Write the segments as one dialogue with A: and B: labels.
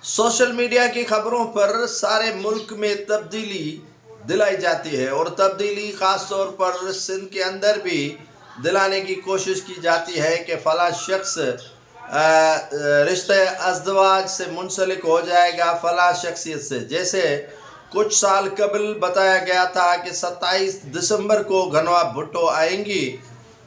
A: Social media की खबरों पर सारे मुल्क में तब्दीली दिलाई जाती है और तब्दीली ख़ास तौर पर सिंध के अंदर भी दिलाने की कोशिश की जाती है कि फ़लाँ शख्स रिश्ते अज़दवाज से मुंसलिक हो जाएगा फ़लाँ शख्सियत से। जैसे कुछ साल कबल बताया गया था कि 27 दिसंबर को घनवा भुट्टो आएंगी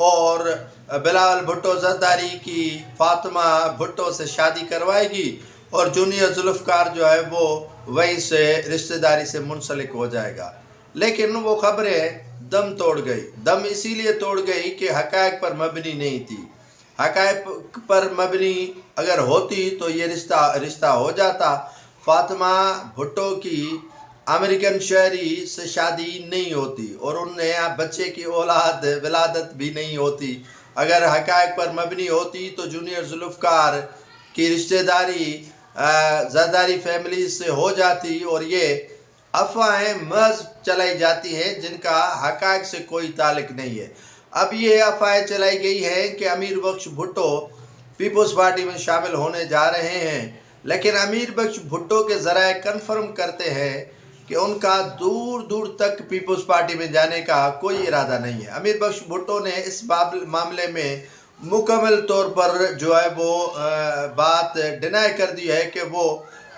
A: और बिलावल भुट्टो ज़रदारी की फातिमा भुट्टो से शादी करवाएगी और जूनियर जुल्फ़कार जो है वो वहीं से रिश्तेदारी से मुंसलिक हो जाएगा। लेकिन वो खबरें दम तोड़ गई। दम इसीलिए तोड़ गई कि हक़ाइक़ पर मबनी नहीं थी। हक़ाइक़ पर मबनी अगर होती तो ये रिश्ता हो जाता। फातिमा भुट्टो की अमेरिकन शहरी से शादी नहीं होती और उन्हें बच्चे की औलाद विलादत भी नहीं होती। अगर हक़ाइक़ पर मबनी होती तो जूनियर जुल्फ़कार की रिश्तेदारी ज़रदारी फैमिली से हो जाती और ये अफवाहें महज चलाई जाती हैं जिनका हक़ाइक़ से कोई ताल्लुक़ नहीं है। अब ये अफवाहें चलाई गई हैं कि अमीर बख्श भुट्टो पीपल्स पार्टी में शामिल होने जा रहे हैं, लेकिन अमीर बख्श भुट्टो के ज़राए कन्फर्म करते हैं कि उनका दूर दूर तक पीपल्स पार्टी में जाने का कोई इरादा नहीं है। अमीर बख्श भुट्टो ने इस मामले में मुकम्मल तौर पर जो है वो बात डिनाई कर दी है कि वो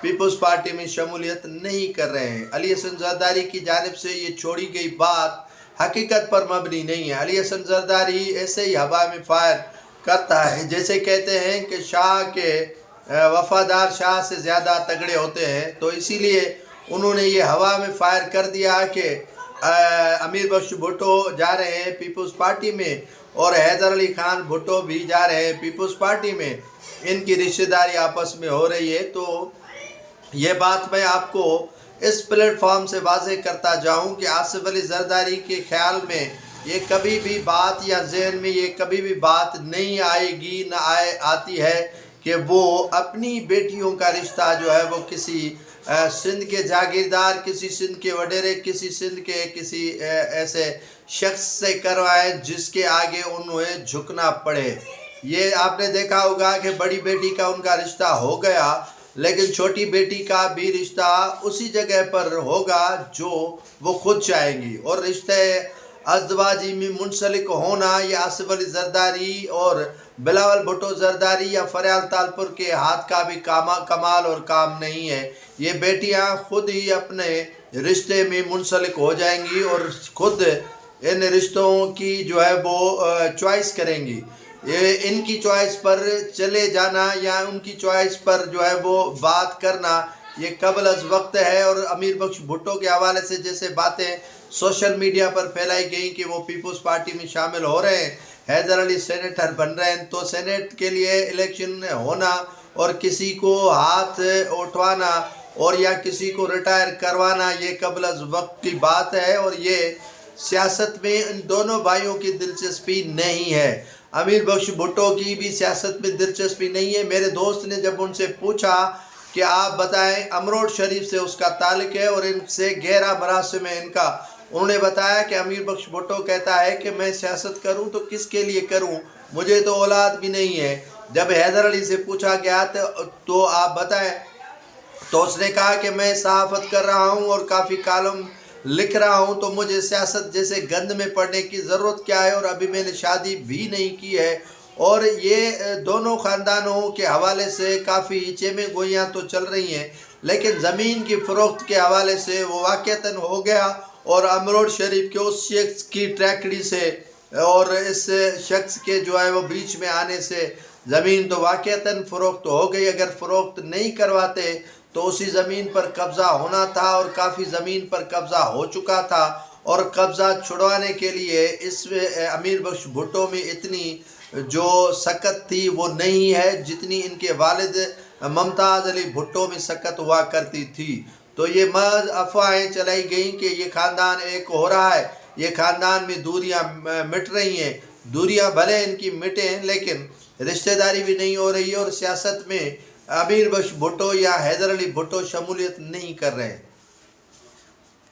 A: पीपल्स पार्टी में शमूलियत नहीं कर रहे हैं। अली हसन ज़रदारी की जानिब से ये छोड़ी गई बात हकीकत पर मबनी नहीं है। अली हसन ज़रदारी ऐसे ही हवा में फायर करता है, जैसे कहते हैं कि शाह के वफादार शाह से ज़्यादा तगड़े होते हैं, तो इसीलिए उन्होंने ये हवा में फायर कर दिया कि अमीर बख्श भुट्टो जा रहे हैं पीपल्स पार्टी में और हैदर अली खान भुट्टो भी जा रहे हैं पीपल्स पार्टी में, इनकी रिश्तेदारी आपस में हो रही है। तो ये बात मैं आपको इस प्लेटफॉर्म से वाज़ेह करता जाऊं कि आसिफ अली ज़रदारी के ख्याल में ये कभी भी बात या जहन में ये कभी भी बात नहीं आएगी, न आती है कि वो अपनी बेटियों का रिश्ता जो है वो किसी सिंध के जागीरदार, किसी सिंध के वडेरे, किसी सिंध के किसी ऐसे शख्स से करवाएं जिसके आगे उन्हें झुकना पड़े। ये आपने देखा होगा कि बड़ी बेटी का उनका रिश्ता हो गया, लेकिन छोटी बेटी का भी रिश्ता उसी जगह पर होगा जो वो खुद चाहेंगी। और रिश्ते अज़दवाजी में मुंसलिक होना ये आसिफ अली ज़रदारी और बिलावल भुट्टो ज़रदारी या फरियाल तालपुर के हाथ का भी कमाल और काम नहीं है। ये बेटियां खुद ही अपने रिश्ते में मुंसलिक हो जाएंगी और खुद इन रिश्तों की जो है वो चॉइस करेंगी। ये इनकी चॉइस पर चले जाना या उनकी चॉइस पर जो है वो बात करना ये कबल अज़ वक्त है। और अमीर बख्श भुट्टो के हवाले से जैसे बातें सोशल मीडिया पर फैलाई गई कि वो पीपल्स पार्टी में शामिल हो रहे हैं, हैदर अली सेनेटर बन रहे हैं, तो सेनेट के लिए इलेक्शन होना और किसी को हाथ उठवाना और या किसी को रिटायर करवाना ये कबल अज़ वक्त की बात है और ये सियासत में इन दोनों भाइयों की दिलचस्पी नहीं है। अमीर बख्श भुट्टो की भी सियासत में दिलचस्पी नहीं है। मेरे दोस्त ने जब उनसे पूछा कि आप बताएं, अमरोड शरीफ से उसका ताल्लुक़ है और इनसे गहरा मरासिम है इनका, उन्होंने बताया कि अमीर बख्श भुट्टो कहता है कि मैं सियासत करूं तो किसके लिए करूं, मुझे तो औलाद भी नहीं है। जब हैदर अली से पूछा गया तो आप बताएं, तो उसने कहा कि मैं सहाफ़त कर रहा हूं और काफ़ी कालम लिख रहा हूं, तो मुझे सियासत जैसे गंद में पड़ने की ज़रूरत क्या है, और अभी मैंने शादी भी नहीं की है। और ये दोनों ख़ानदानों के हवाले से काफ़ी चेमें गोइयाँ तो चल रही हैं, लेकिन ज़मीन की फ़रोख्त के हवाले से वो वाक़तन हो गया और अमरोड शरीफ के उस शख्स की ट्रैकड़ी से और इस शख्स के जो है वो बीच में आने से ज़मीन तो वाक़तन फ़रोख्त हो गई। अगर फ़रोख्त नहीं करवाते तो उसी ज़मीन पर कब्ज़ा होना था और काफ़ी ज़मीन पर कब्ज़ा हो चुका था, और कब्ज़ा छुड़वाने के लिए इस अमीर बख्श भुट्टो में इतनी जो सकत थी वो नहीं है जितनी इनके वालिद मुमताज़ अली भुट्टो में सकत हुआ करती थी। तो ये महज अफवाहें चलाई गई कि ये ख़ानदान एक हो रहा है, ये ख़ानदान में दूरियां मिट रही हैं। दूरियां भले इनकी मिटें लेकिन रिश्तेदारी भी नहीं हो रही है और सियासत में अमीर बख्श भुट्टो या हैदर अली भुट्टो शमूलियत नहीं कर रहे हैं।